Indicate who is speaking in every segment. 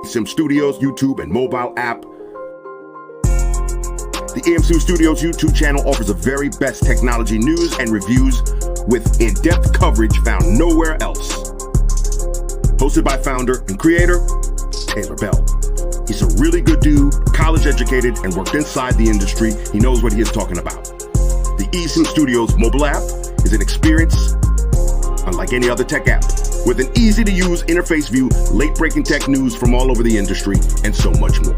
Speaker 1: eSIM Studios YouTube and mobile app. The eSIM Studios YouTube channel offers the very best technology news and reviews with in-depth coverage found nowhere else. Hosted by founder and creator, Taylor Bell. He's a really good dude, college educated, and worked inside the industry. He knows what he is talking about. The eSIM Studios mobile app is an experience unlike any other tech app, with an easy-to-use interface view, late-breaking tech news from all over the industry, and so much more.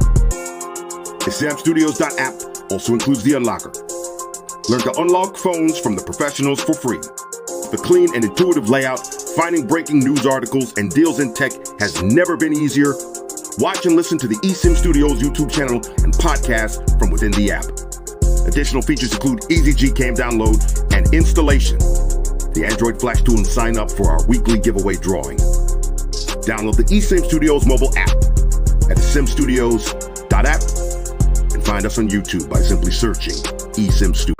Speaker 1: The eSIMstudios.app also includes the unlocker. Learn to unlock phones from the professionals for free. The clean and intuitive layout, finding breaking news articles and deals in tech has never been easier. Watch and listen to the eSIM Studios YouTube channel and podcast from within the app. Additional features include easy Gcam download and installation, the Android Flash tool, and sign up for our weekly giveaway drawing. Download the eSIM Studios mobile app at eSIMstudios.app and find us on YouTube by simply searching eSIM Studios.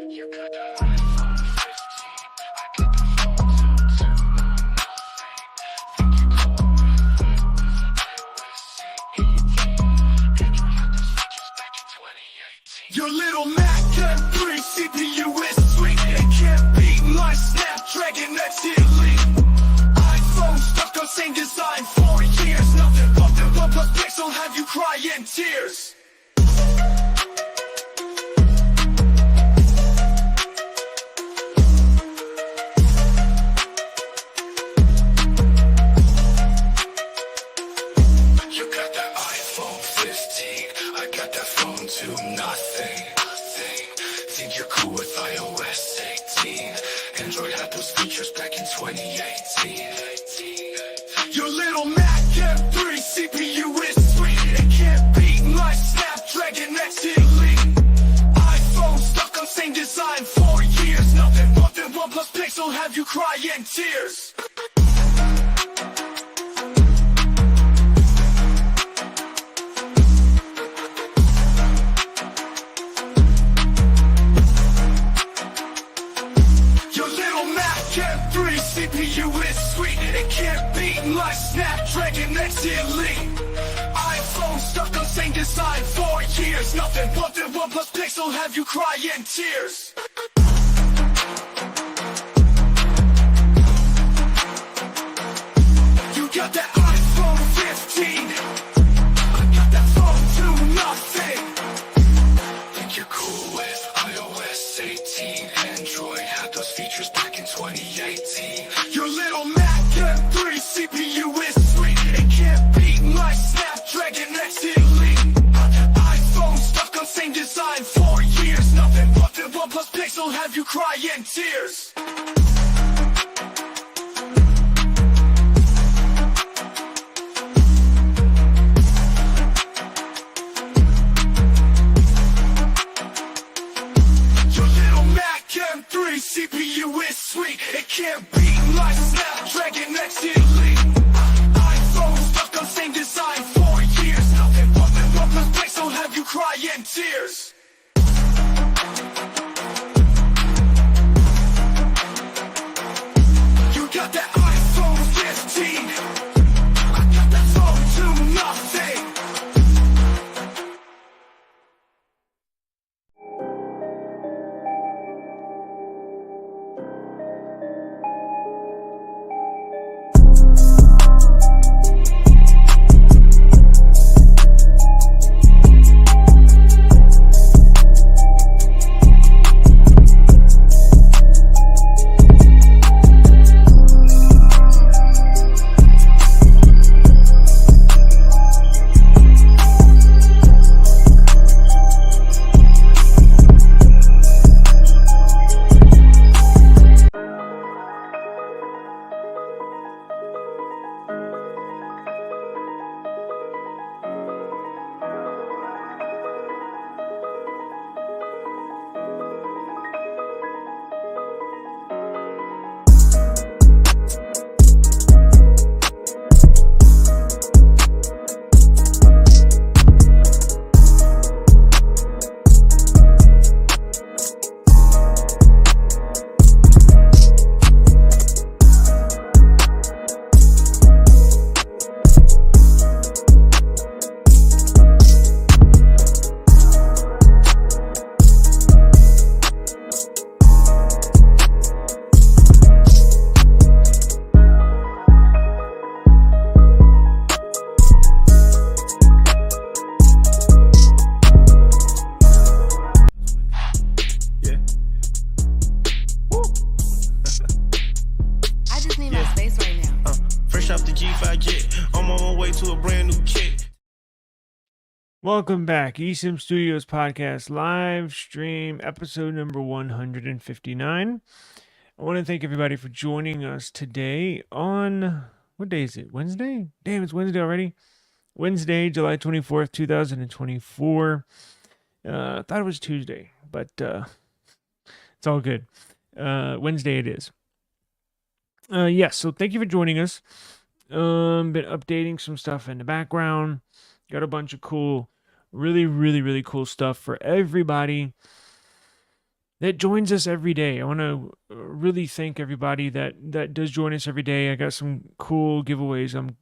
Speaker 2: You got that iPhone 15, I get the phone to nothing. Think you cool with iOS 18. Android had those features back in 2018. Your little Mac M3 CPU is sweet. It can't beat my Snapdragon X Elite. iPhone stuck on same design for years. Nothing but the OnePlus Pixel have you crying tears. To nothing. Think you're cool with iOS 18. Android had those features back in 2018. Your little Mac M3 CPU is sweet. It can't beat my Snapdragon X Elite. iPhone stuck on same design for years. Nothing but the OnePlus Pixel have you crying tears. M3 CPU is sweet. It can't beat my Snapdragon X Elite. iPhone stuck on same design for years. Nothing but the OnePlus Pixel have you crying tears. You got that iPhone 15. I got that phone to nothing. Think you're cool with iOS 18. Android had those features back in 2018. Your little Mac M3 CPU is sweet. It can't beat my Snapdragon X Elite. iPhone stuck on same design for years. Nothing but the OnePlus Pixel have you crying tears. M3 CPU is sweet. It can't beat my Snapdragon X Elite. iPhone stuck on same design for years. Nothing but the OnePlus Pixel have you crying tears. to a brand new kit.
Speaker 3: Welcome back, eSIM Studios podcast live stream episode number 159. I want to thank everybody for joining us today on, what day is it? Wednesday? Damn, it's Wednesday already. Wednesday, July 24th, 2024. Thought it was Tuesday, but it's all good. Wednesday it is. Yes, so thank you for joining us. Been updating some stuff in the background. Got a bunch of cool, really cool stuff for everybody that joins us every day. I want to really thank everybody that does join us every day. I got some cool giveaways I'm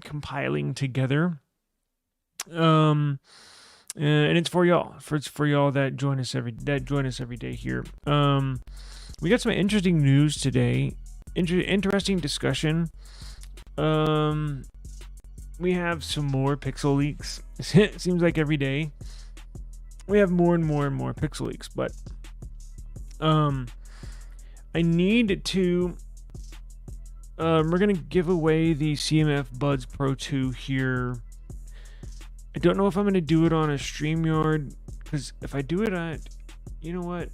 Speaker 3: compiling together. And it's for y'all. It's for y'all that join us every day here. We got some interesting news today. Interesting discussion. We have some more pixel leaks. It seems like every day we have more and more pixel leaks, but I need to we're gonna give away the CMF Buds Pro 2 here. I don't know if I'm gonna do it on a StreamYard, because if I do it at, you know what?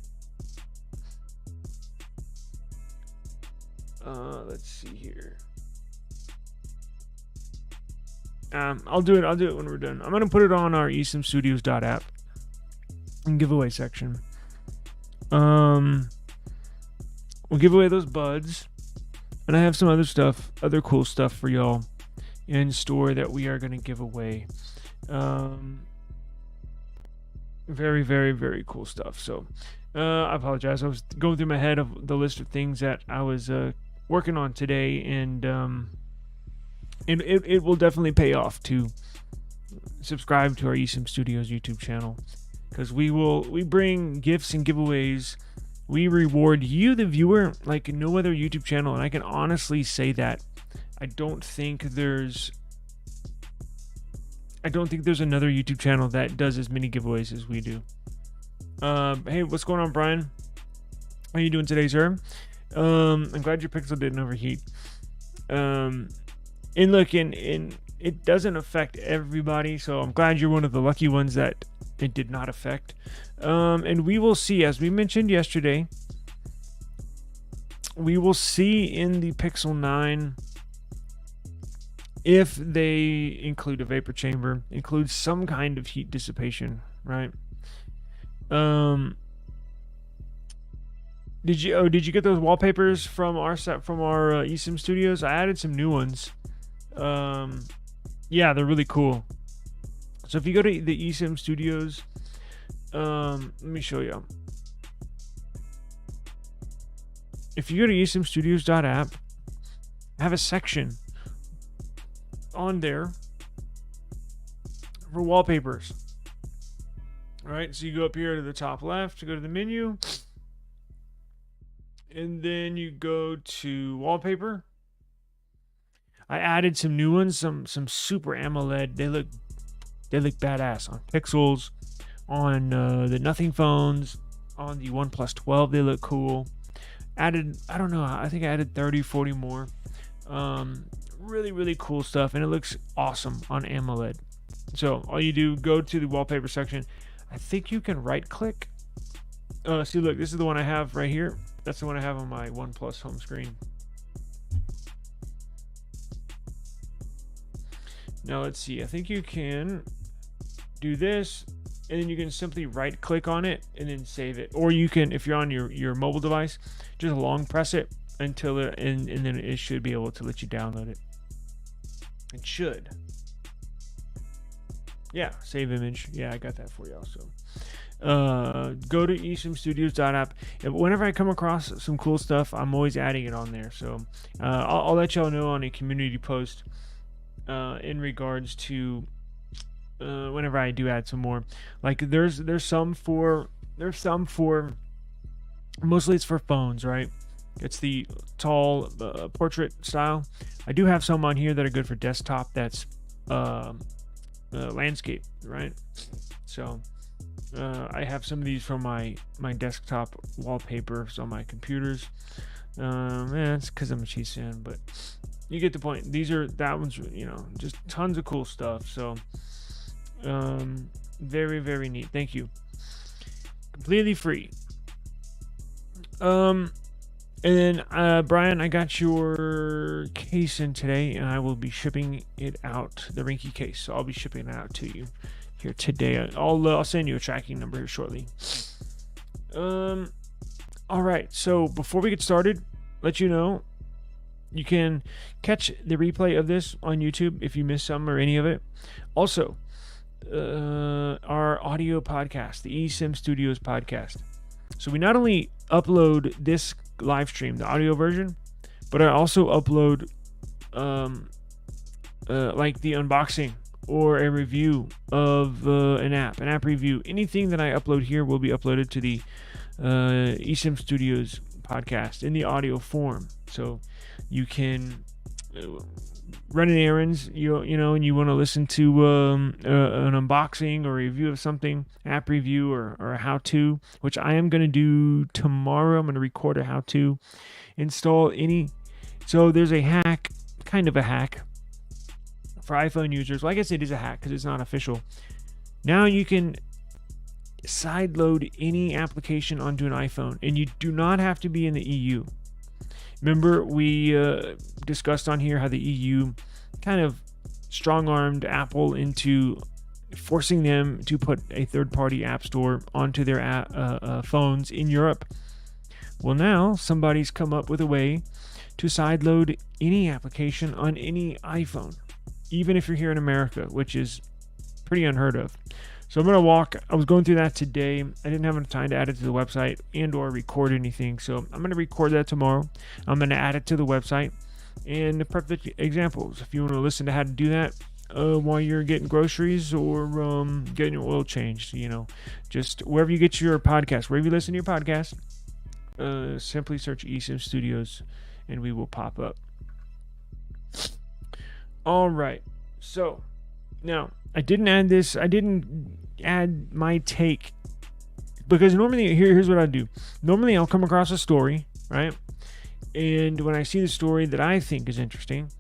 Speaker 3: Let's see here. I'll do it when we're done. I'm gonna put it on our eSIMstudios.app and giveaway section. We'll give away those buds, and I have some other cool stuff for y'all in store that we are gonna give away. Very cool stuff. So I apologize. I was going through my head of the list of things that I was working on today, and it will definitely pay off to subscribe to our eSIM Studios YouTube channel, because we bring gifts and giveaways. We reward you, the viewer, like no other YouTube channel, and I can honestly say that I don't think there's another YouTube channel that does as many giveaways as we do. Hey, what's going on, Brian? How are you doing today, sir? I'm glad your Pixel didn't overheat. And look, it doesn't affect everybody, so I'm glad you're one of the lucky ones that it did not affect. And we will see, as we mentioned yesterday, we will see in the Pixel 9 if they include a vapor chamber, include some kind of heat dissipation, right? Did you get those wallpapers from our eSIM Studios? I added some new ones. Yeah, they're really cool. So if you go to the eSIM Studios, let me show you. If you go to eSIMstudios.app, I have a section on there for wallpapers. All right, so you go up here to the top left to go to the menu, and then you go to wallpaper. I added some new ones, some super AMOLED. They look badass on Pixels, on the Nothing phones, on the OnePlus 12. They look cool. Added, I don't know, I think I added 30, 40 more. Really cool stuff, and it looks awesome on AMOLED. So all you do, go to the wallpaper section. I think you can right click. See, look, this is the one I have right here. That's the one I have on my OnePlus home screen. Now let's see, I think you can do this, and then you can simply right click on it and then save it. Or you can, if you're on your mobile device, just long press it until it, and then it should be able to let you download it. It should. Yeah, save image. Yeah, I got that for y'all. So go to eSIMstudios.app. Whenever I come across some cool stuff, I'm always adding it on there. So I'll let y'all know on a community post in regards to whenever I do add some more. Like there's some for mostly it's for phones, right? It's the tall portrait style. I do have some on here that are good for desktop. That's landscape, right? So I have some of these from my desktop wallpapers on my computers. It's because I'm a cheese fan, but you get the point. That one's, just tons of cool stuff. So, very, very neat. Thank you. Completely free. And then, Brian, I got your case in today, and I will be shipping it out, the Rinky case. So I'll be shipping it out to you here today. I'll send you a tracking number here shortly. All right. So before we get started, let you know, you can catch the replay of this on YouTube if you missed some or any of it. Also, our audio podcast, the eSIM Studios podcast. So we not only upload this live stream, the audio version, but I also upload like the unboxing or a review of an app review. Anything that I upload here will be uploaded to the eSIM Studios podcast in the audio form. So you can running errands, and you want to listen to an unboxing or a review of something, app review or a how-to, which I am going to do tomorrow. I'm going to record a how-to install any. So there's a hack, kind of a hack for iPhone users. Well, I guess it is a hack because it's not official. Now you can sideload any application onto an iPhone, and you do not have to be in the EU. Remember, we discussed on here how the EU kind of strong-armed Apple into forcing them to put a third-party app store onto their phones in Europe. Well, now somebody's come up with a way to sideload any application on any iPhone, even if you're here in America, which is pretty unheard of. So I was going through that today. I didn't have enough time to add it to the website and or record anything. So I'm going to record that tomorrow. I'm going to add it to the website. And the perfect examples, if you want to listen to how to do that while you're getting groceries or getting your oil changed, just wherever you get your podcast, wherever you listen to your podcast, simply search eSIM Studios and we will pop up. All right. So now, I didn't add my take because normally here's what I do. Normally I'll come across a story, right? And when I see the story that I think is interesting,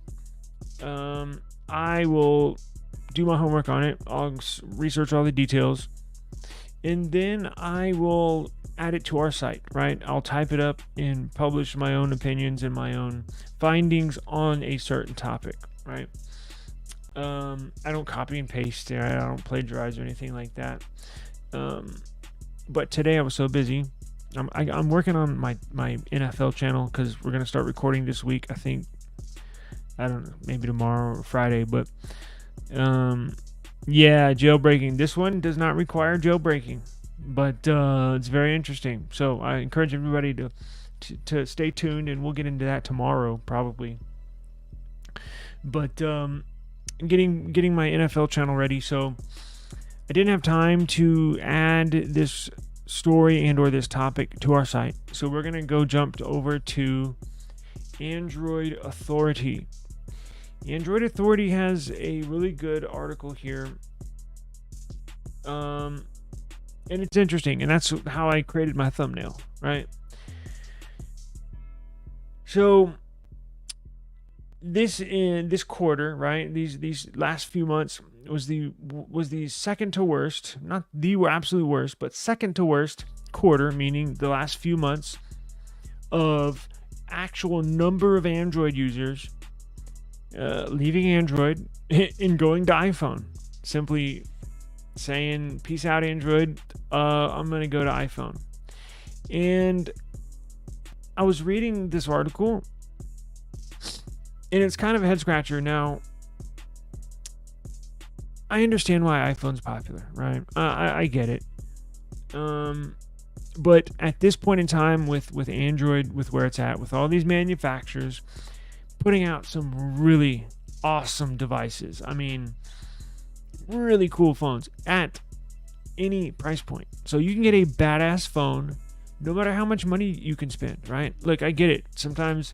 Speaker 3: I will do my homework on it. I'll research all the details, and then I will add it to our site, right? I'll type it up and publish my own opinions and my own findings on a certain topic, right? I don't copy and paste there. I don't plagiarize or anything like that. But today I was so busy. I'm working on my NFL channel because we're going to start recording this week. I think, I don't know, maybe tomorrow or Friday. But, yeah, jailbreaking. This one does not require jailbreaking. But it's very interesting. So I encourage everybody to stay tuned, and we'll get into that tomorrow probably. But getting my NFL channel ready, so I didn't have time to add this story and or this topic to our site. So we're gonna go jump over to Android Authority. Android Authority has a really good article here, and it's interesting, and that's how I created my thumbnail, right? So this quarter, right? These last few months was the second to worst, not the absolute worst, but second to worst quarter, meaning the last few months of actual number of Android users leaving Android and going to iPhone. Simply saying, "Peace out, Android. I'm gonna go to iPhone." And I was reading this article, and it's kind of a head scratcher. Now, I understand why iPhone's popular, right? I get it. But at this point in time, with Android, with where it's at, with all these manufacturers putting out some really awesome devices, I mean, really cool phones at any price point. So you can get a badass phone no matter how much money you can spend, right? Look, I get it. Sometimes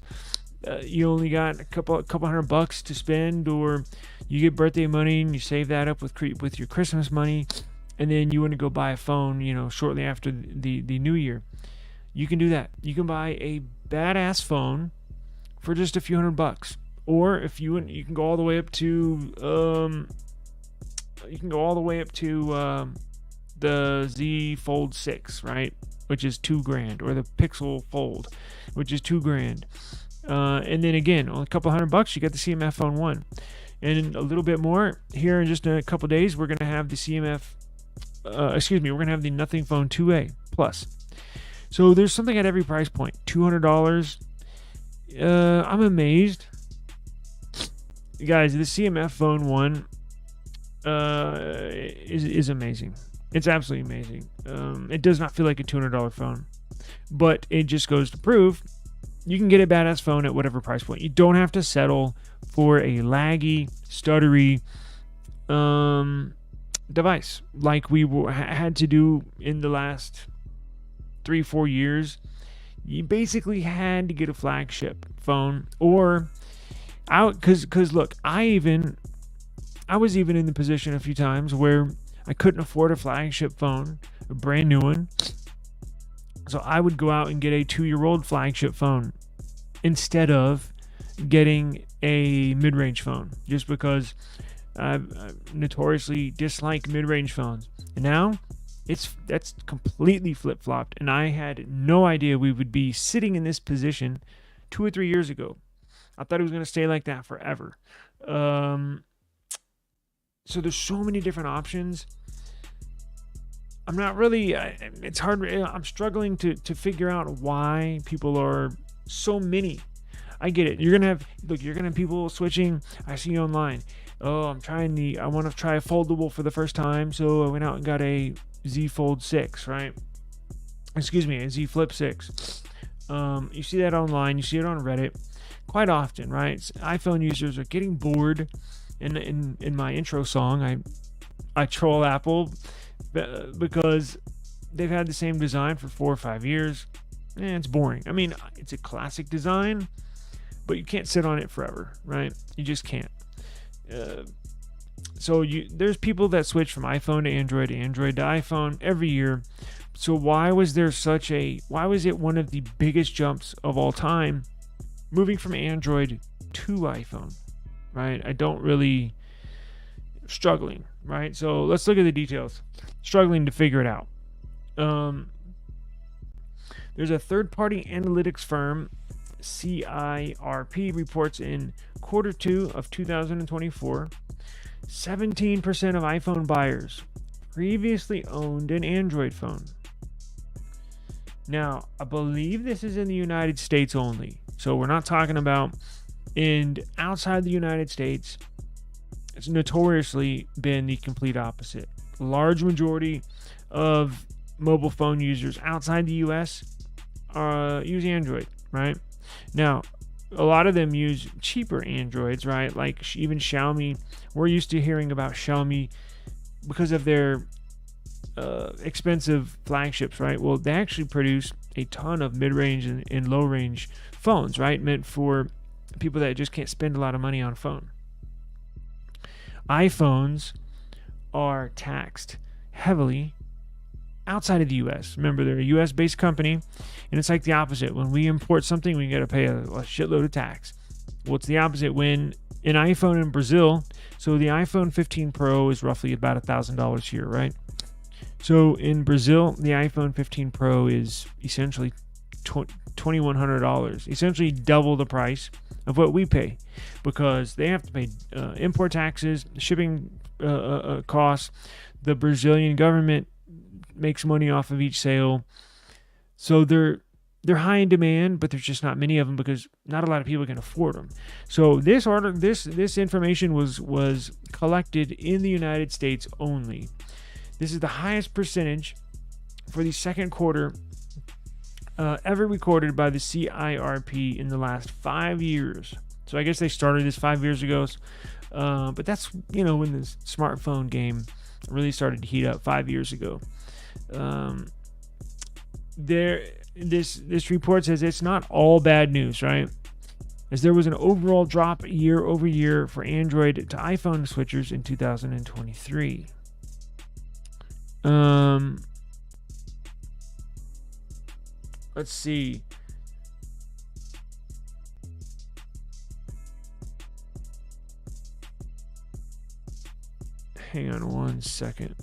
Speaker 3: you only got a couple $100 to spend, or you get birthday money and you save that up with your Christmas money, and then you want to go buy a phone, shortly after the new year. You can do that. You can buy a badass phone for just a few $100 Or if you can go all the way up to the Z Fold 6, right? Which is $2,000, or the Pixel Fold, which is $2,000. And then again, on a couple $100, you get the CMF Phone 1. And a little bit more here in just a couple days, we're going to have the we're going to have the Nothing Phone 2A Plus. So there's something at every price point. $200. I'm amazed. Guys, the CMF Phone 1 is amazing. It's absolutely amazing. It does not feel like a $200 phone, but it just goes to prove you can get a badass phone at whatever price point. You don't have to settle for a laggy, stuttery device like we had to do in the last 3-4 years. You basically had to get a flagship phone, or out because look, I was even in the position a few times where I couldn't afford a flagship phone, a brand new one. So I would go out and get a 2-year-old flagship phone instead of getting a mid-range phone, just because I notoriously dislike mid-range phones. And now that's completely flip-flopped, and I had no idea we would be sitting in this position 2 or 3 years ago. I thought it was going to stay like that forever. So there's so many different options. I'm not really, it's hard. I'm struggling to figure out why people are so many. I get it. You're going to have people switching. I see online. Oh, I want to try a foldable for the first time. So I went out and got a Z Fold 6, right? Excuse me, a Z Flip 6. You see that online. You see it on Reddit quite often, right? iPhone users are getting bored. In my intro song, I troll Apple because they've had the same design for 4 or 5 years. It's boring. I mean, it's a classic design, but you can't sit on it forever, right? You just can't. So there's people that switch from iPhone to Android to iPhone every year. So why was it one of the biggest jumps of all time, moving from Android to iPhone, right? Struggling, right? So let's look at the details. Struggling to figure it out. There's a third-party analytics firm, CIRP, reports in Q2 of 2024, 17% of iPhone buyers previously owned an Android phone. Now, I believe this is in the United States only. So we're not talking about outside the United States. It's notoriously been the complete opposite. Large majority of mobile phone users outside the US use Android, right? Now, a lot of them use cheaper Androids, right? Like even Xiaomi. We're used to hearing about Xiaomi because of their expensive flagships, right? Well, they actually produce a ton of mid-range and low-range phones, right? Meant for people that just can't spend a lot of money on a phone. iPhones are taxed heavily outside of the US. Remember, they're a US-based company, and it's like the opposite. When we import something, we got to pay a shitload of tax. Well, it's the opposite when an iPhone in Brazil. So the iPhone 15 Pro is roughly about $1,000 here, right? So in Brazil, the iPhone 15 Pro is essentially $2,100, essentially double the price of what we pay, because they have to pay import taxes, shipping costs. The Brazilian government makes money off of each sale, so they're high in demand, but there's just not many of them because not a lot of people can afford them. So this information was collected in the United States only. This is the highest percentage for the second quarter ever recorded by the CIRP in the last 5 years. So I guess they started this 5 years ago, but that's when the smartphone game really started to heat up 5 years ago. This report says it's not all bad news, right? As there was an overall drop year over year for Android to iPhone switchers in 2023. Let's see. Hang on one second.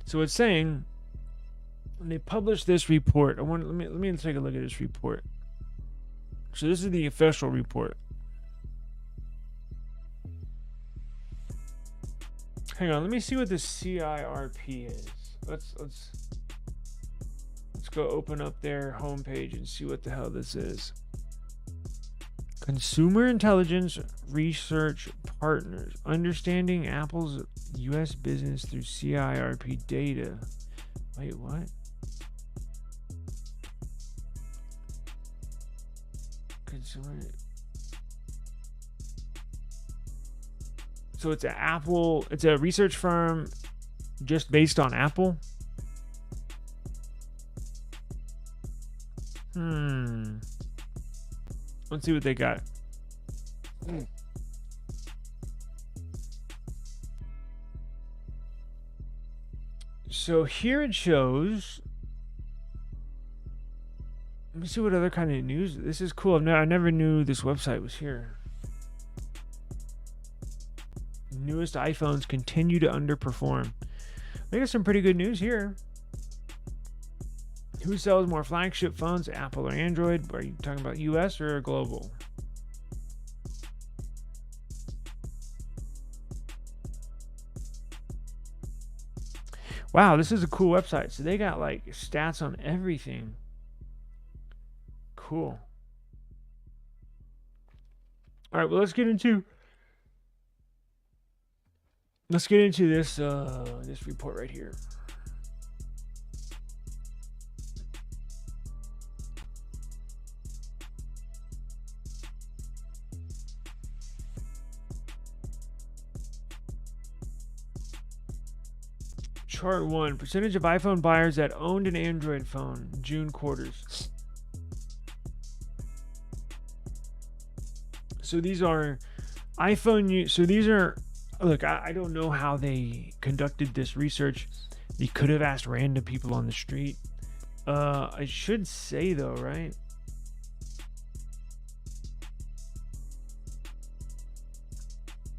Speaker 3: So it's saying when they published this report, let me take a look at this report. So this is the official report. Hang on, let me see what the CIRP is. Let's go open up their homepage and see what the hell this is. Consumer Intelligence Research Partners, understanding Apple's U.S. business through CIRP data. Wait, what? Consumer. So it's it's a research firm just based on Apple? Let's see what they got. So here it shows. Let me see what other kind of news. This is cool. I never knew this website was here. Newest iPhones continue to underperform. They got some pretty good news here. Who sells more flagship phones, Apple or Android? Are you talking about US or global? Wow, this is a cool website. So they got like stats on everything. Cool. All right, well, let's get into this this report right here. Chart 1, percentage of iPhone buyers that owned an Android phone, June quarters. So these are iPhone. So these are, look, I don't know how they conducted this research. They could have asked random people on the street. I should say though, right?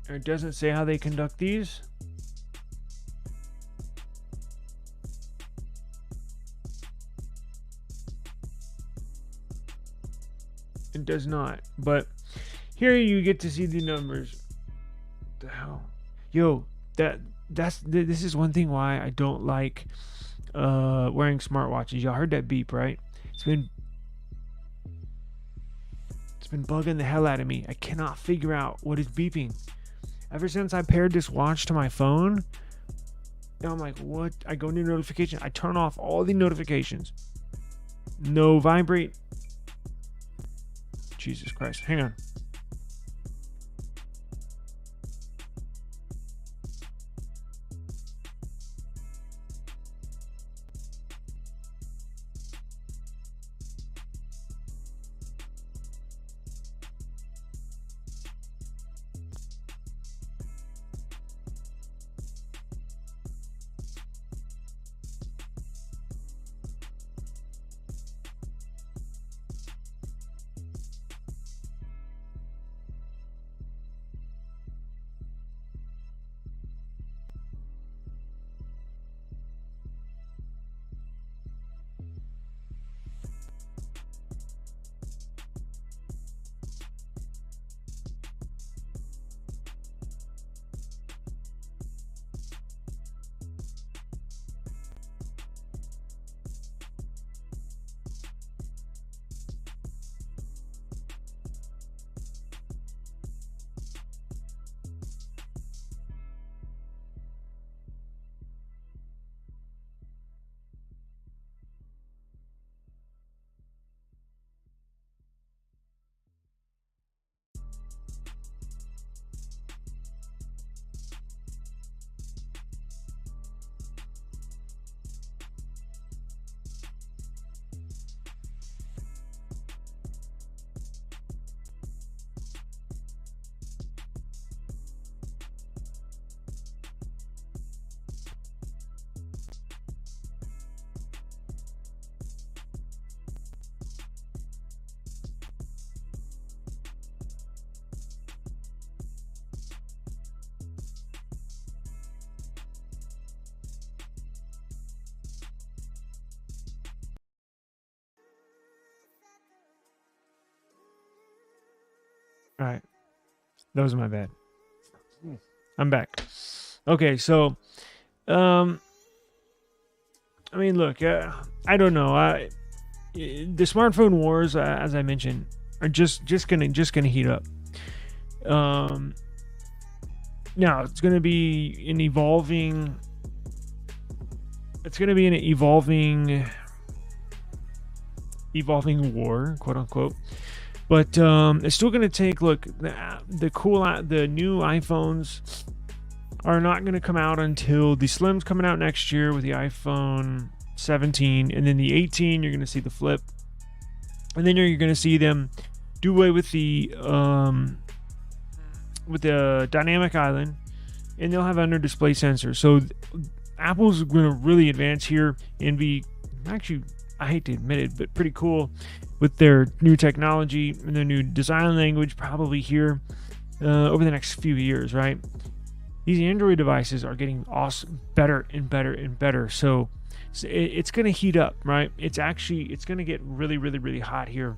Speaker 3: Or it doesn't say how they conduct these. It does not, but here you get to see the numbers. The hell, yo, this is one thing why I don't like wearing smartwatches. Y'all heard that beep, right? It's been bugging the hell out of me. I cannot figure out what is beeping. Ever since I paired this watch to my phone, I'm like, what? I go into notification. I turn off all the notifications. No vibrate. Jesus Christ. Hang on. All right. That was my bad. I'm back. Okay, so, I mean, look, I don't know. The smartphone wars, as I mentioned, are just gonna heat up. Now it's gonna be an evolving. It's gonna be an evolving war, quote unquote. But it's still gonna take. Look, the new iPhones are not going to come out until the Slim's coming out next year with the iPhone 17, and then the 18 you're going to see the flip, and then you're going to see them do away with the dynamic island, and they'll have under display sensors. So Apple's going to really advance here and be actually, I hate to admit it, but pretty cool with their new technology and their new design language probably here over the next few years, right? These Android devices are getting awesome, better and better and better. So it's going to heat up, right? It's going to get really, really, really hot here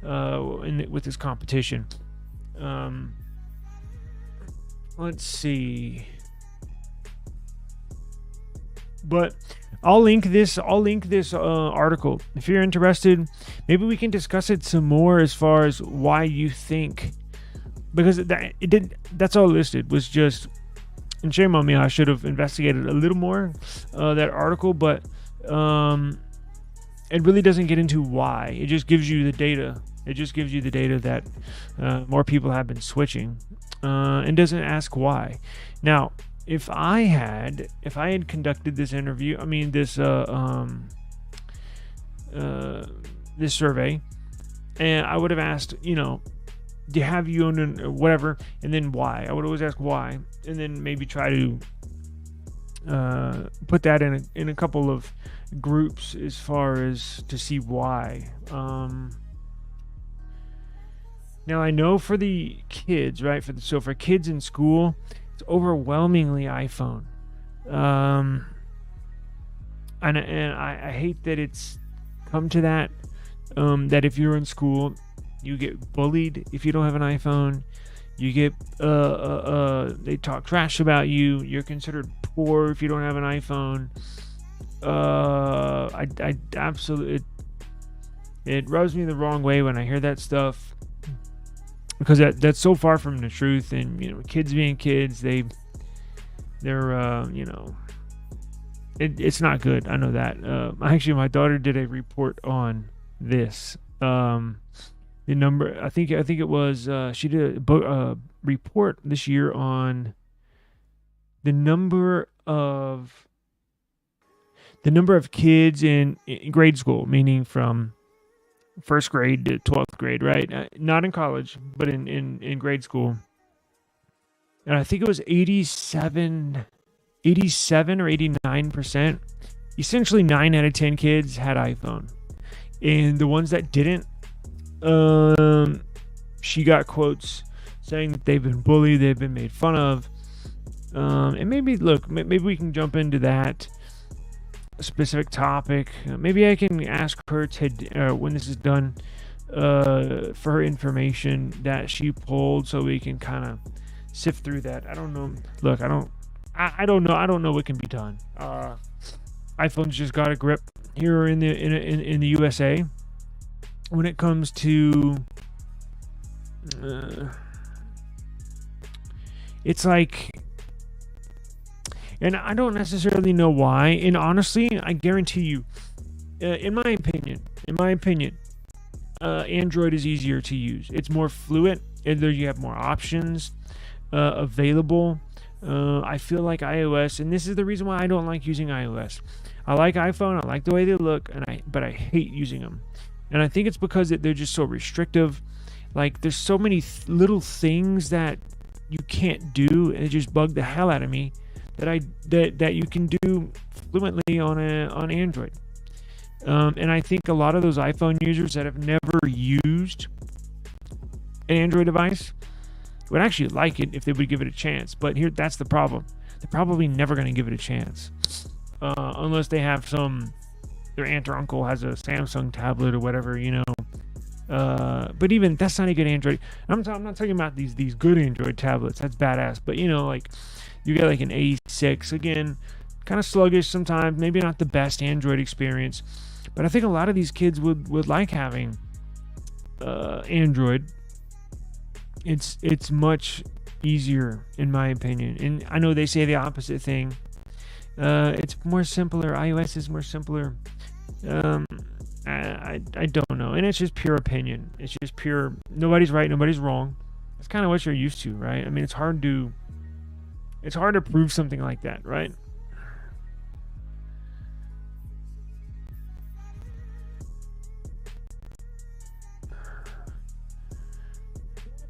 Speaker 3: with this competition. Let's see. But I'll link this article if you're interested. Maybe we can discuss it some more as far as why you think, because that's all listed was just. And shame on me, I should have investigated a little more that article, but it really doesn't get into why. It just gives you the data. It just gives you the data that more people have been switching, and doesn't ask why. Now, if I had conducted this interview, this survey, and I would have asked, have you owned or whatever, and then why. I would always ask why, and then maybe try to put that in a couple of groups as far as to see why. Now I know for the kids, right? For kids in school, it's overwhelmingly iPhone. And I hate that it's come to that. That if you're in school, you get bullied if you don't have an iPhone. You get they talk trash about you. You're considered poor if you don't have an iPhone. I absolutely it rubs me the wrong way when I hear that stuff, because that's so far from the truth. And kids being kids, they're it's not good. I know that. Actually, my daughter did a report on this. The number, I think it was, she did a report this year on the number of kids in grade school, meaning from first grade to 12th grade, right? Not in college, but in grade school. And I think it was 87 or 89%. Essentially 9 out of 10 kids had iPhone. And the ones that didn't, she got quotes saying that they've been bullied, they've been made fun of, and maybe we can jump into that specific topic. Maybe I can ask her to when this is done, for her information that she pulled, so we can kind of sift through that. I don't know. Look, I don't know what can be done. iPhone's just got a grip here in the USA. When it comes to it's like, and I don't necessarily know why, and honestly I guarantee you, in my opinion, Android is easier to use. It's more fluid, and there you have more options available. I feel like iOS, and this is the reason why I don't like using iOS. I like iPhone, I like the way they look, but I hate using them. And I think it's because they're just so restrictive. Like, there's so many little things that you can't do, and it just bugged the hell out of me that you can do fluently on Android. And I think a lot of those iPhone users that have never used an Android device would actually like it if they would give it a chance. But that's the problem. They're probably never going to give it a chance, unless they have their aunt or uncle has a Samsung tablet or whatever, But even that's not a good Android. I'm not talking about these good Android tablets. That's badass. But like you get like an A6, again, kind of sluggish sometimes. Maybe not the best Android experience. But I think a lot of these kids would like having Android. It's much easier in my opinion. And I know they say the opposite thing. It's more simpler. iOS is more simpler. I don't know, and it's just pure opinion. It's just pure. Nobody's right, nobody's wrong. It's kind of what you're used to, right? I mean, it's hard to prove something like that, right?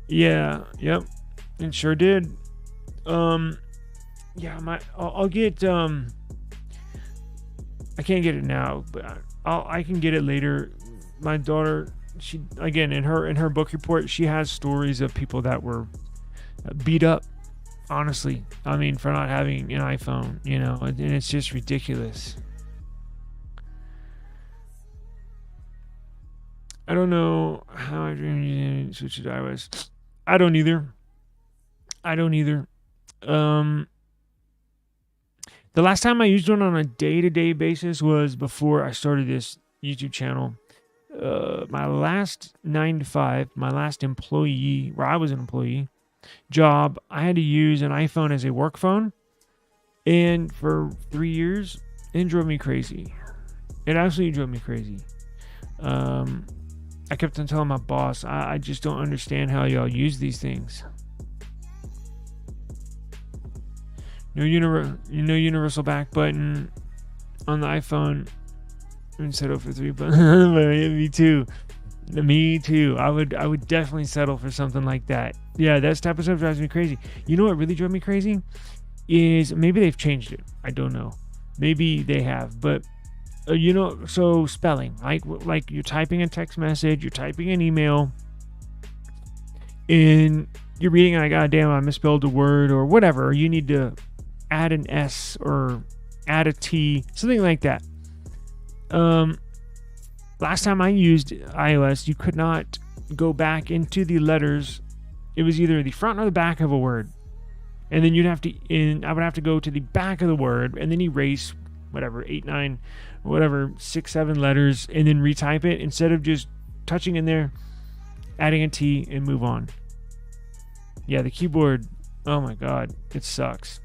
Speaker 3: Yeah, yep, it sure did. Yeah, I'll get I can't get it now, but I can get it later. My daughter, she again in her book report, she has stories of people that were beat up. Honestly, I mean, for not having an iPhone, and it's just ridiculous. I don't know how I dream switch to iOS. I don't either. The last time I used one on a day-to-day basis was before I started this YouTube channel. My last 9 to 5, my last employee, where I was an employee, job, I had to use an iPhone as a work phone. And for 3 years, it drove me crazy. It absolutely drove me crazy. I kept on telling my boss, I just don't understand how y'all use these things. No universal back button on the iPhone. And settle for 3 buttons. Me too. I would definitely settle for something like that. Yeah, that type of stuff drives me crazy. You know what really drove me crazy is maybe they've changed it. I don't know. Maybe they have, but so spelling, like you're typing a text message, you're typing an email, and you're reading, and goddamn, I misspelled a word or whatever. Or you need to add an S or add a T, something like that. Last time I used iOS, you could not go back into the letters. It was either the front or the back of a word, and then I would have to go to the back of the word and then erase whatever 8, 9, whatever 6, 7 letters, and then retype it instead of just touching in there, adding a T, and move on. Yeah, the keyboard. Oh my God, it sucks.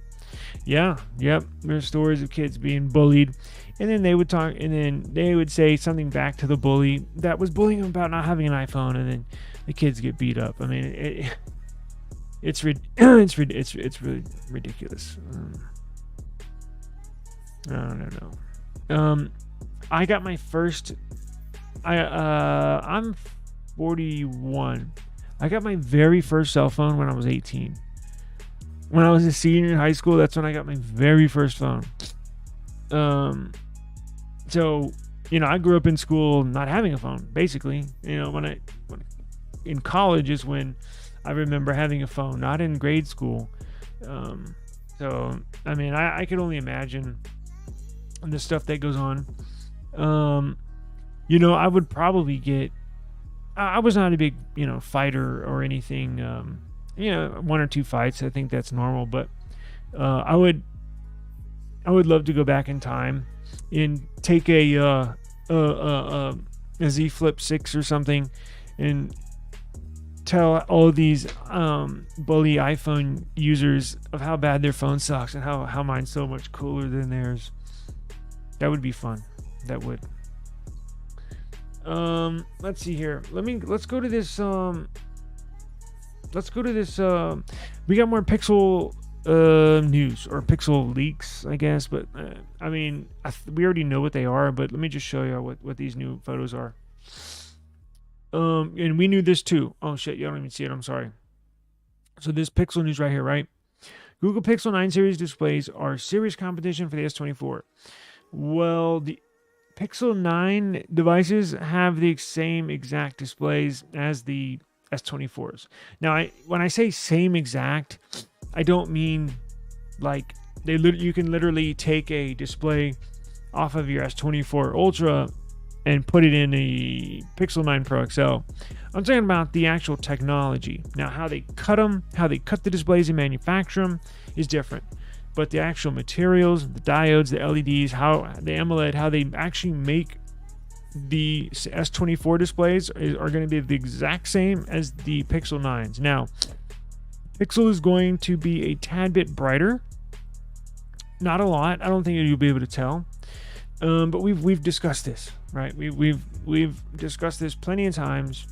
Speaker 3: Yeah, yep. There's stories of kids being bullied, and then they would talk, and then they would say something back to the bully that was bullying them about not having an iPhone, and then the kids get beat up. I mean, it's really ridiculous. I don't know. I got my first. I'm 41. I got my very first cell phone when I was 18. When I was a senior in high school, that's when I got my very first phone. So, I grew up in school not having a phone, basically. When in college is when I remember having a phone, not in grade school. So, I mean, I could only imagine the stuff that goes on. I would probably get. I was not a big, fighter or anything. 1 or 2 fights. I think that's normal, but I would love to go back in time and take a Z Flip 6 or something and tell all these bully iPhone users of how bad their phone sucks and how mine's so much cooler than theirs. That would be fun. That would. Let's see here. Let's go to this. We got more Pixel news or Pixel leaks, I guess. But I mean, we already know what they are. But let me just show you what these new photos are. And we knew this too. Oh shit, you don't even see it. I'm sorry. So this Pixel news right here, right? Google Pixel 9 series displays are serious competition for the S24. Well, the Pixel 9 devices have the same exact displays as the S24s. Now, when I say same exact, I don't mean like you can literally take a display off of your S24 Ultra and put it in a Pixel 9 Pro XL. I'm talking about the actual technology. Now, how they cut them, how they cut the displays and manufacture them is different. But the actual materials, the diodes, the LEDs, how the AMOLED, how they actually make the S24 displays are going to be the exact same as the Pixel 9s. Now, Pixel is going to be a tad bit brighter. Not a lot. I don't think you'll be able to tell. But we've discussed this, right? We've discussed this plenty of times.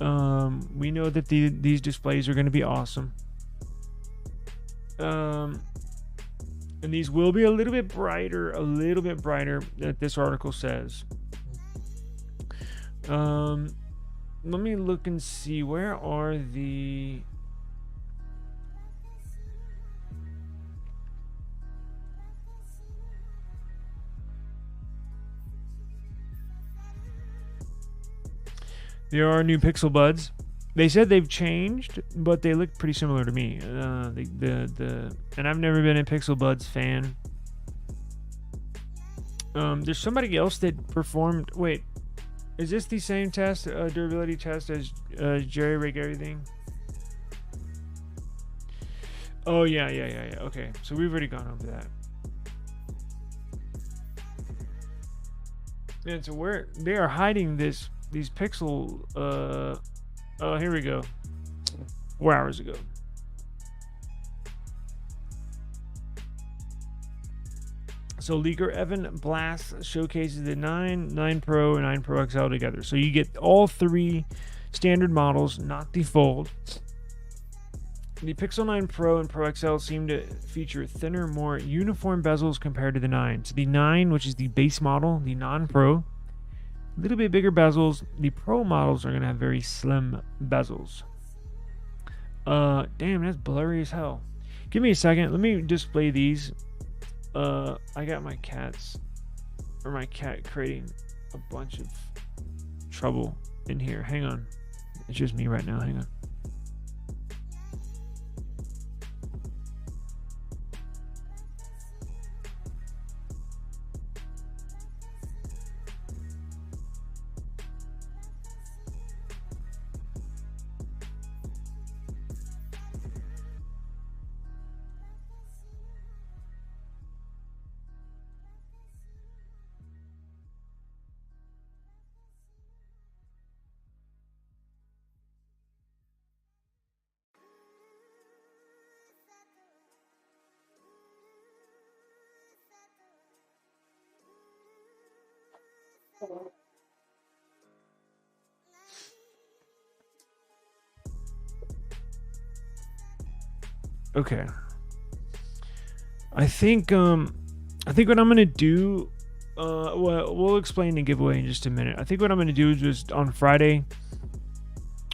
Speaker 3: We know that these displays are going to be awesome. And these will be a little bit brighter, that this article says. Let me look and see, where are the... There are new Pixel Buds. They said they've changed, but they look pretty similar to me. And I've never been a Pixel Buds fan. There's somebody else that performed. Wait, is this the same test, durability test as Jerry Rig Everything? Oh yeah. Okay, so we've already gone over that. And so where they are hiding these Pixel. Oh, here we go. 4 hours ago. So leaker Evan Blass showcases the 9 Pro, and 9 Pro XL together. So you get all 3 standard models, not the Fold. The Pixel 9 Pro and Pro XL seem to feature thinner, more uniform bezels compared to the 9. So the 9, which is the base model, the non-Pro, a little bit bigger bezels. The Pro models are going to have very slim bezels. Damn, that's blurry as hell. Give me a second. Let me display these. I got my cat creating a bunch of trouble in here. Hang on. It's just me right now. Hang on. Okay. I think what I'm gonna do, well, we'll explain the giveaway in just a minute. I think what I'm gonna do is just on Friday.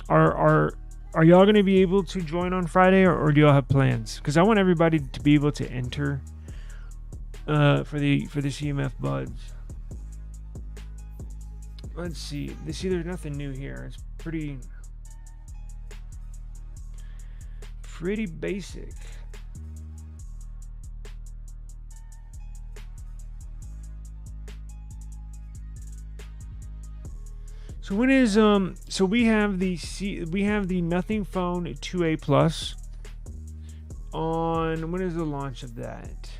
Speaker 3: Are y'all gonna be able to join on Friday, or do y'all have plans? Because I want everybody to be able to enter for the CMF buds. Let's see. There's nothing new here. It's pretty basic. So when is so we have the Nothing Phone 2A Plus on, when is the launch of that?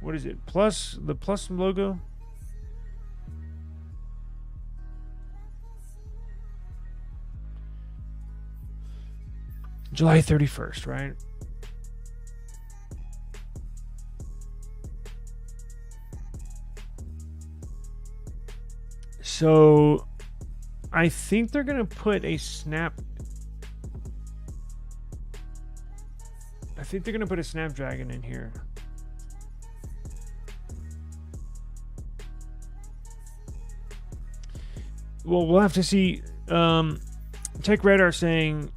Speaker 3: What is it? Plus, the Plus logo? July 31st, right? So I think they're going to put a Snapdragon in here. Well, we'll have to see. Tech Radar saying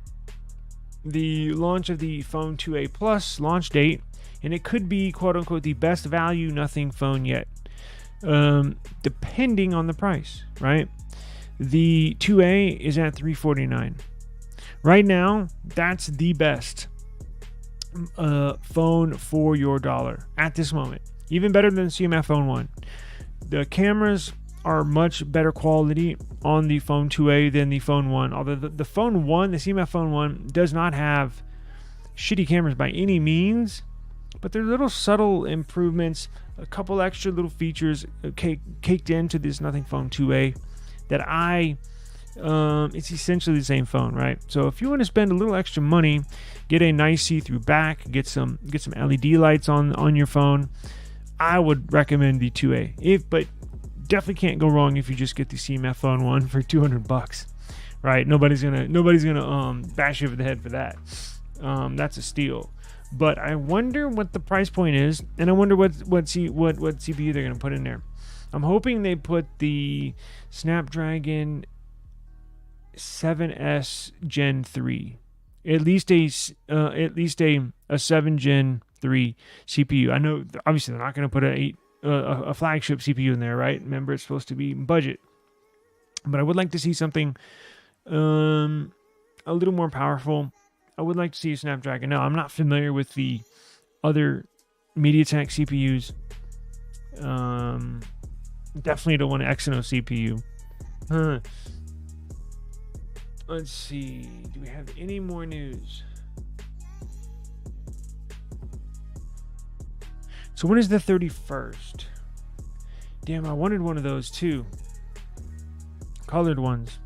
Speaker 3: the launch of the Phone 2A Plus launch date, and it could be quote unquote the best value Nothing phone yet, depending on the price, right? The 2A is at $349 right now. That's the best. phone for your dollar at this moment. Even better than the CMF Phone 1. The cameras are much better quality on the Phone 2A than the Phone 1. Although the Phone 1, the CMF Phone 1, does not have shitty cameras by any means, but there are little subtle improvements, a couple extra little features caked into this Nothing Phone 2A that it's essentially the same phone, right? So if you want to spend a little extra money, get a nice see-through back, get some LED lights on your phone, I would recommend the 2A. But definitely can't go wrong if you just get the CMF Phone 1 for $200, right? Nobody's gonna bash you over the head for that. That's a steal. But I wonder what the price point is, and I wonder what CPU they're gonna put in there. I'm hoping they put the Snapdragon 7S Gen 3, at least a 7 Gen 3 CPU. I know obviously they're not going to put a flagship CPU in there, right? Remember, it's supposed to be budget, but I would like to see something a little more powerful. I would like to see a Snapdragon. Now, I'm not familiar with the other MediaTek CPUs. Definitely don't want an Exynos CPU. Let's see. Do we have any more news? So when is the 31st? Damn, I wanted one of those too. Colored ones.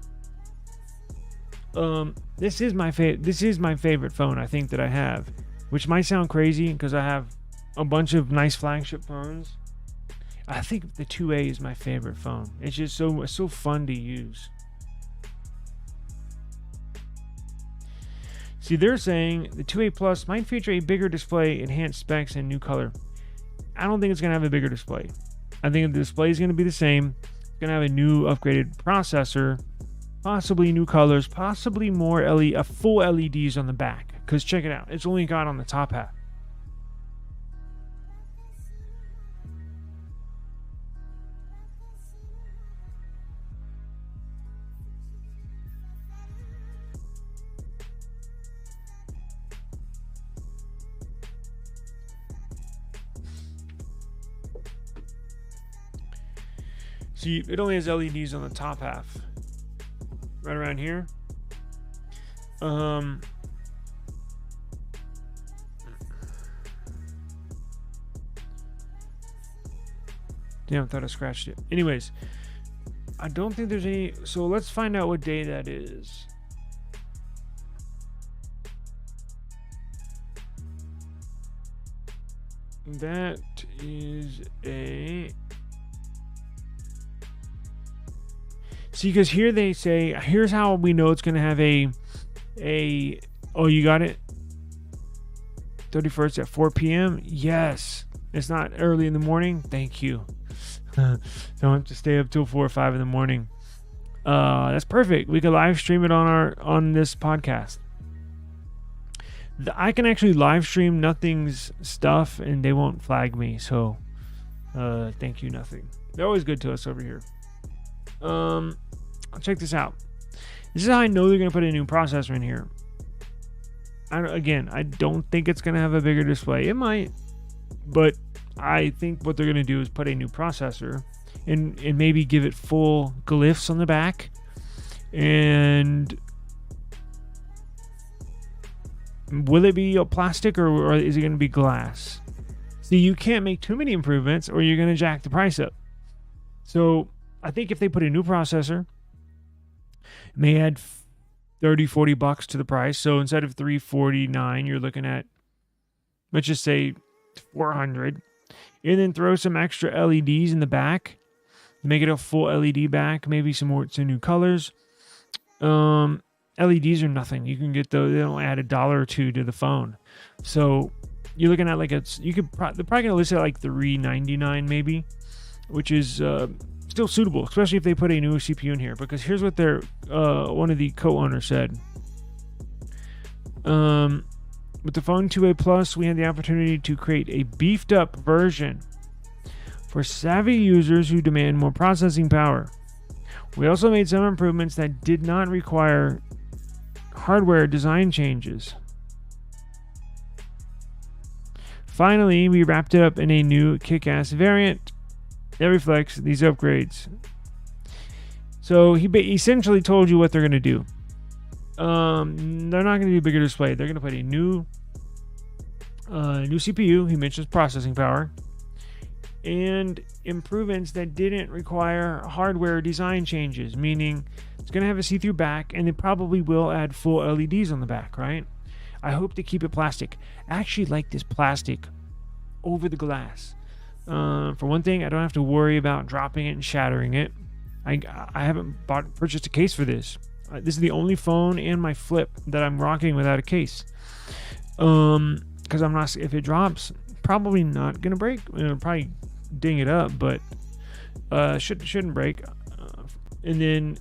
Speaker 3: This is my favorite phone, I think, that I have, which might sound crazy because I have a bunch of nice flagship phones. I think the 2A is my favorite phone. It's just so fun to use. See, they're saying the 2A Plus might feature a bigger display, enhanced specs, and new color. I don't think it's going to have a bigger display. I think the display is going to be the same. It's going to have a new upgraded processor, possibly new colors, possibly more full LEDs on the back. Because check it out, it's only got on the top half. See, it only has LEDs on the top half, right around here. Damn, I thought I scratched it. Anyways, I don't think there's any. So let's find out what day that is. That is a. See, because here they say, here's how we know it's going to have oh, you got it? 31st at 4 p.m.? Yes. It's not early in the morning. Thank you. Don't have to stay up till 4 or 5 in the morning. That's perfect. We could live stream it on this podcast. I can actually live stream Nothing's stuff and they won't flag me. So, thank you, Nothing. They're always good to us over here. Check this out. This is how I know they're going to put a new processor in here. I don't think it's going to have a bigger display. It might, but I think what they're going to do is put a new processor and maybe give it full glyphs on the back. And will it be a plastic or is it going to be glass? See, you can't make too many improvements or you're going to jack the price up. So I think if they put a new processor, it may add $30-$40 to the price. So instead of $349, you're looking at, let's just say, $400, and then throw some extra LEDs in the back, make it a full LED back, maybe some new colors. LEDs are nothing. You can get those; they don't add $1 or $2 to the phone. So you're looking at they're probably gonna list it at like $399 maybe, which is still suitable, especially if they put a new CPU in here. Because here's what one of the co-owners said. With the Phone 2A Plus, we had the opportunity to create a beefed up version for savvy users who demand more processing power. We also made some improvements that did not require hardware design changes. finally, we wrapped it up in a new kick-ass variant that reflects these upgrades. So he essentially told you what they're going to do. They're not going to do a bigger display. They're going to put a new CPU. He mentions processing power and improvements that didn't require hardware design changes, meaning it's going to have a see-through back, and they probably will add full LEDs on the back, right? I hope they keep it plastic. I actually like this plastic over the glass. For one thing, I don't have to worry about dropping it and shattering it. I haven't purchased a case for this. This is the only phone and my Flip that I'm rocking without a case. Because I'm not, if it drops, probably not gonna break. It'll probably ding it up, but shouldn't break. And then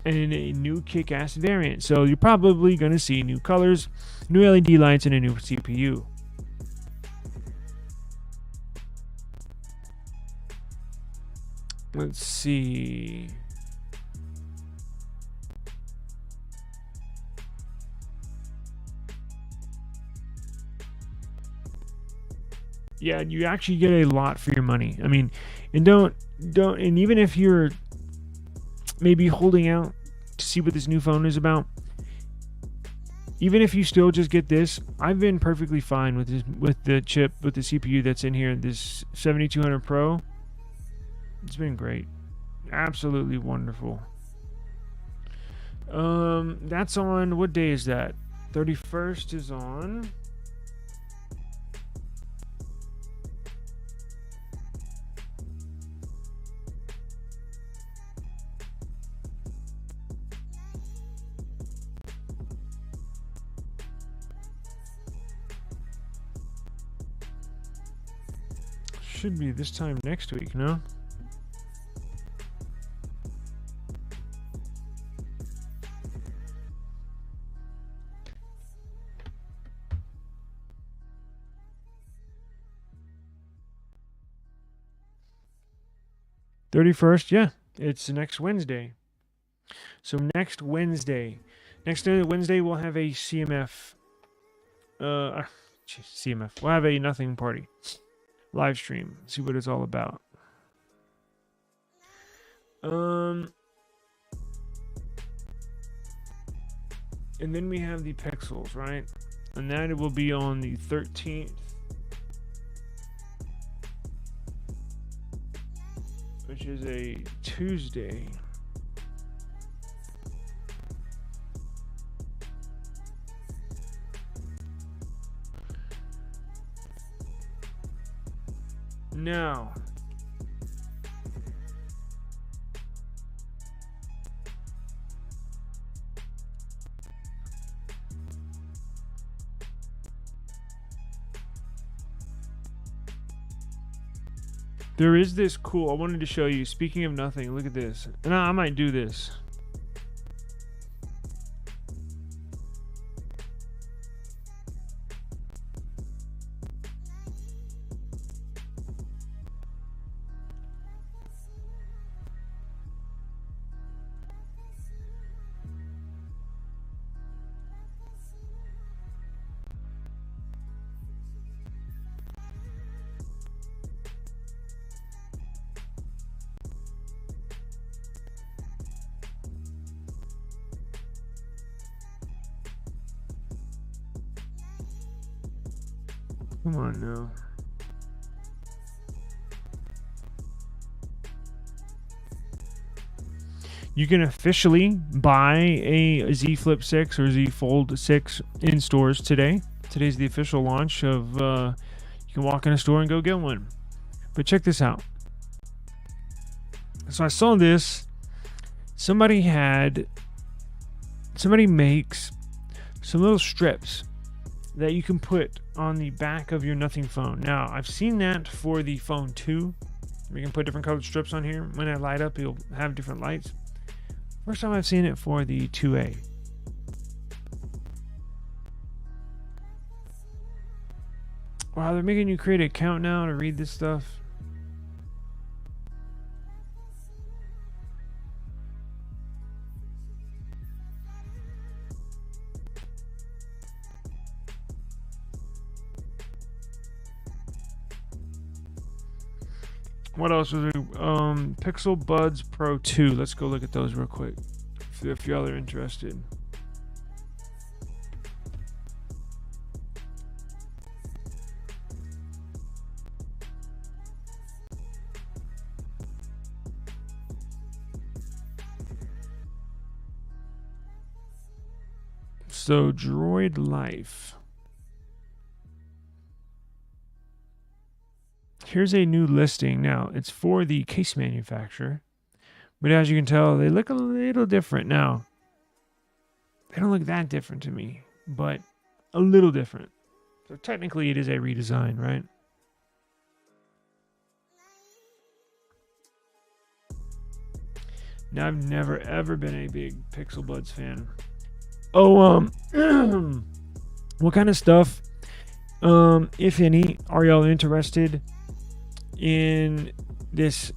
Speaker 3: and a new kick-ass variant. So you're probably gonna see new colors, new LED lights, and a new CPU. Let's see. Yeah, you actually get a lot for your money. I mean, and and even if you're maybe holding out to see what this new phone is about, even if you still just get this, I've been perfectly fine with this, with the chip, with the CPU that's in here, this 7200 Pro. It's been great. Absolutely wonderful. That's on, what day is that? 31st is on. Should be this time next week, no? $31st, yeah, it's next Wednesday. So next Wednesday we'll have a CMF. CMF. We'll have a nothing party live stream. See what it's all about. And then we have the Pixels, right? And that it will be on the 13th. Which is a Tuesday. Now, there is this cool, I wanted to show you, speaking of nothing, look at this. And I might do this. Come on now. You can officially buy a Z Flip 6 or Z Fold 6 in stores today. Today's the official launch of, you can walk in a store and go get one. But check this out. So I saw this. Somebody makes some little strips that you can put on the back of your Nothing phone. Now, I've seen that for the phone 2. We can put different colored strips on here. When I light up, it'll have different lights. First time I've seen it for the 2A. Wow, they're making you create an account now to read this stuff. What else was we? Pixel Buds Pro 2. Let's go look at those real quick if y'all are interested. So, Droid Life. Here's a new listing. Now, it's for the case manufacturer. But as you can tell, they look a little different now. They don't look that different to me, but a little different. So technically it is a redesign, right? Now, I've never ever been a big Pixel Buds fan. Oh, what kind of stuff, if any, are y'all interested in this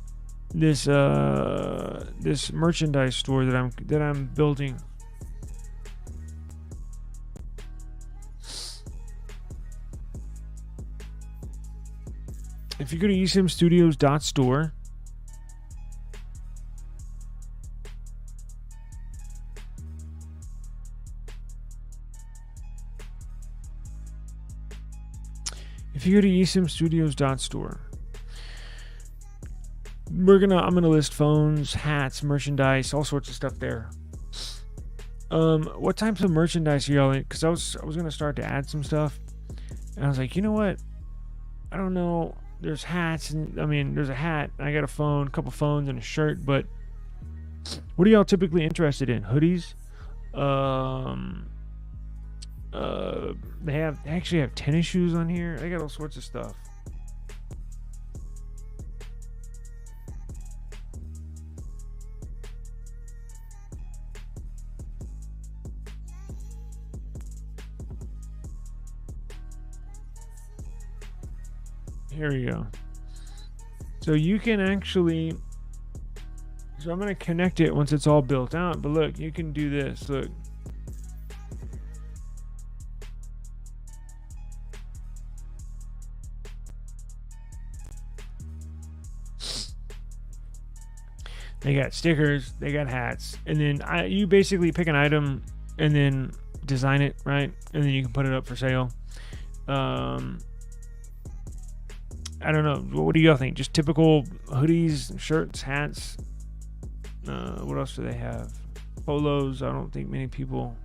Speaker 3: merchandise store that I'm building? If you go to eSIMstudios.store, eSIMstudios.store, I'm gonna list phones, hats, merchandise, all sorts of stuff there. What types of merchandise are y'all in? Because I was gonna start to add some stuff, and I was like, you know what? I don't know. There's hats, and there's a hat. I got a phone, a couple phones, and a shirt. But what are y'all typically interested in? Hoodies. They actually have tennis shoes on here. They got all sorts of stuff. Here we go. So you can actually, so I'm going to connect it once it's all built out, but look, you can do this. Look. They got stickers, they got hats, and then you basically pick an item and then design it, right? And then you can put it up for sale. I don't know. What do y'all think? Just typical hoodies, shirts, hats. What else do they have? Polos. I don't think many people.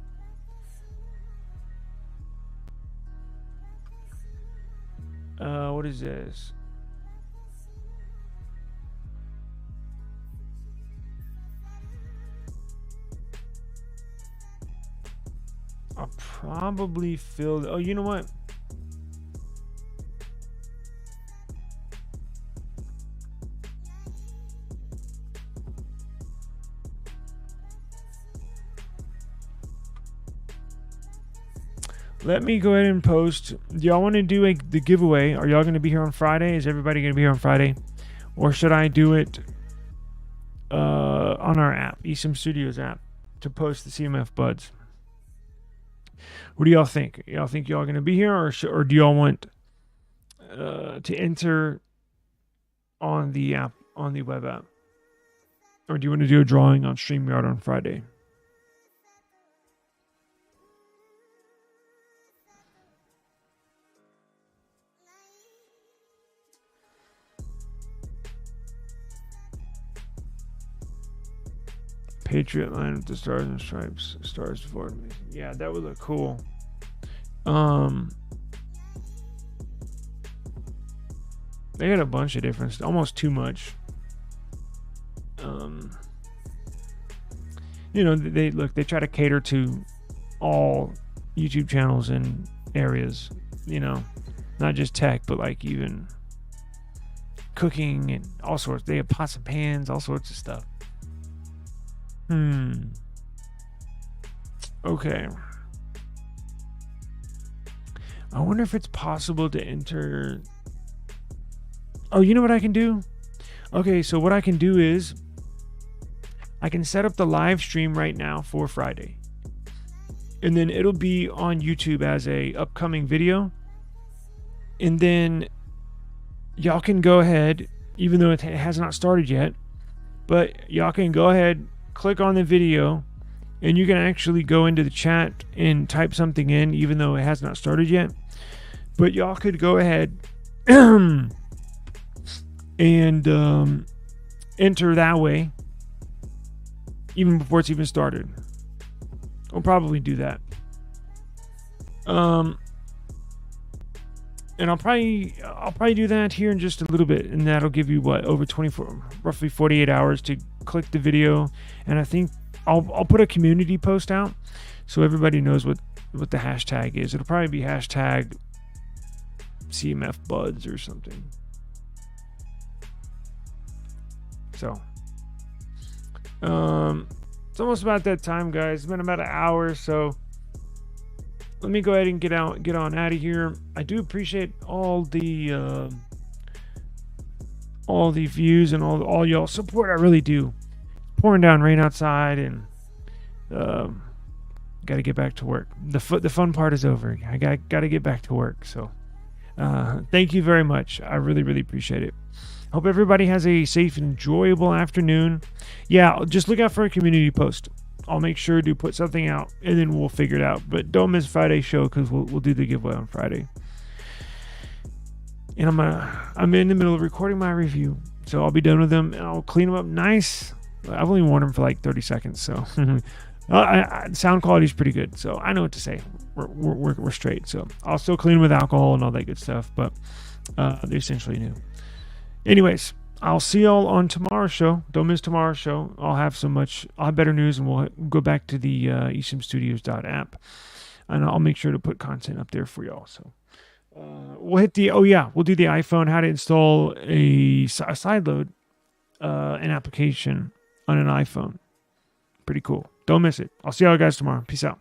Speaker 3: What is this? I'll probably fill. Oh, you know what? Let me go ahead and post. Do y'all want to do the giveaway? Are y'all going to be here on Friday? Is everybody going to be here on Friday? Or should I do it on our app, eSIM Studios app, to post the CMF buds? What do y'all think? Y'all think y'all going to be here, or do y'all want to enter on the app, on the web app? Or do you want to do a drawing on StreamYard on Friday? Patriot line with the stars and stripes, stars for me. Yeah, that would look cool. They got a bunch of different, almost too much. They try to cater to all YouTube channels and areas. Not just tech, but like even cooking and all sorts. They have pots and pans, all sorts of stuff. Okay. I wonder if it's possible to enter. Oh, you know what I can do? Okay, so what I can do is I can set up the live stream right now for Friday. And then it'll be on YouTube as a upcoming video. And then y'all can go ahead. even though it has not started yet. But y'all can go ahead, click on the video, and you can actually go into the chat and type something in, even though it has not started yet. But y'all could go ahead and enter that way, even before it's even started. I'll probably do that. And I'll probably do that here in just a little bit, and that'll give you over 24, roughly 48 hours to click the video. And I think I'll put a community post out so everybody knows what the hashtag is. It'll probably be hashtag CMF Buds or something. So, it's almost about that time, guys. It's been about an hour, so let me go ahead and get on out of here. I do appreciate all the views and all y'all support. I really do. Pouring down rain outside, and got to get back to work. The fun part is over. I got to get back to work. So, thank you very much. I really, really appreciate it. Hope everybody has a safe and enjoyable afternoon. Yeah, just look out for a community post. I'll make sure to put something out, and then we'll figure it out. But don't miss Friday's show, because we'll do the giveaway on Friday. And I'm in the middle of recording my review, so I'll be done with them, and I'll clean them up nice. I've only worn them for like 30 seconds, so sound quality is pretty good. So I know what to say. We're straight. So I'll still clean them with alcohol and all that good stuff, but they're essentially new. Anyways, I'll see y'all on tomorrow's show. Don't miss tomorrow's show. I'll have better news, and we'll go back to the eSIMstudios.app, and I'll make sure to put content up there for y'all. So we'll do the iPhone, how to install a sideload, an application on an iPhone. Pretty cool. Don't miss it. I'll see y'all guys tomorrow. Peace out.